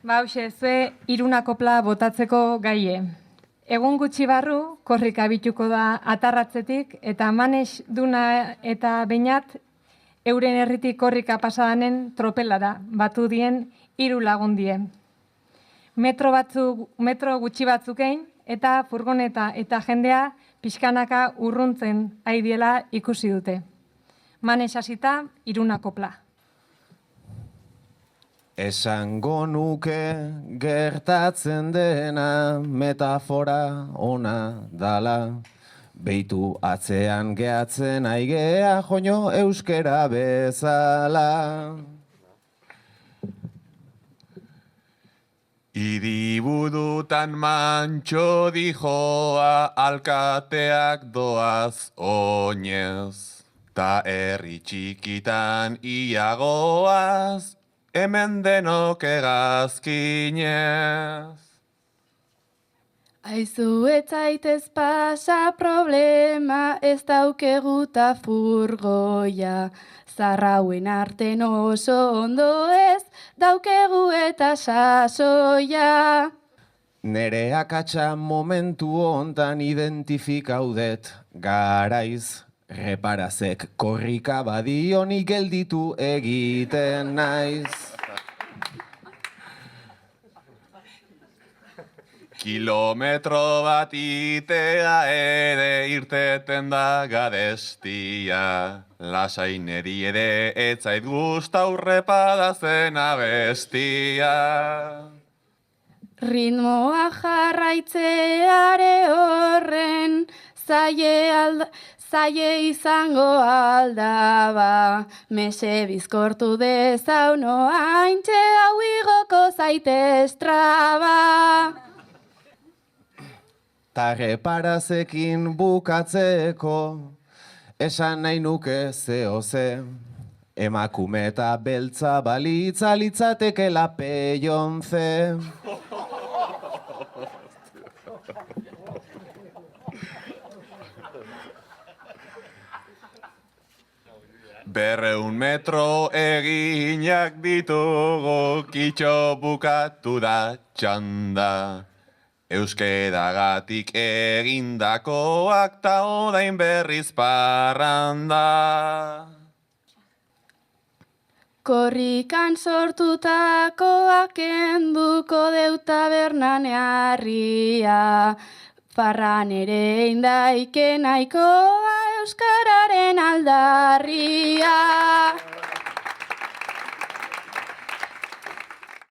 Hoxe, zue Iruna kopla botatzeko gaie. Egun gutxi barru, korrika bituko da atarratzetik, eta Manes, Duna eta Beñat euren herritik korrika pasadanen tropelara batu dien 3 lagundie. Metro gutxi batzukein eta furgoneta eta jendea pixkanaka urruntzen aidiela ikusi dute. Manes hasita Iruna kopla. Esango nuke gertatzen dena metafora ona dala. Beitu atzean gehatzen aigea joño euskera bezala. Hiriburutan mantxo dijoa alkateak doaz oinez. Ta herri txikitan iagoaz, hemen denok egazkinez. Aizu etzaitez pasa problema, ez daukeguta furgoia. Zarrauen arten oso ondo ez, daukegu eta sasoia. Nere akatsa momentu hontan identifikaudet garaiz. Reparazek korrika badionik gelditu egiten naiz. Kilometro bat itea ere irteten da gadestia. Lasaineri ere etzait guztau repadazen abestia. Ritmoa jarraitzeare horren, zaie izango aldaba. Mese bizkortu dezauno haintxe hau igoko zaitez traba. Ta reparazekin bukatzeko, esan nahi nuke zehose. Emakume eta beltza balitza litzatekela peiontze. Berreun metro eginak ditugu, kitxo bukatu da txanda. Euskeragatik egindakoak ta orain berriz parranda. Korrikan sortutakoak enduko deu tabernan harria. Farran ere indaike nahikoa euskararen aldarria.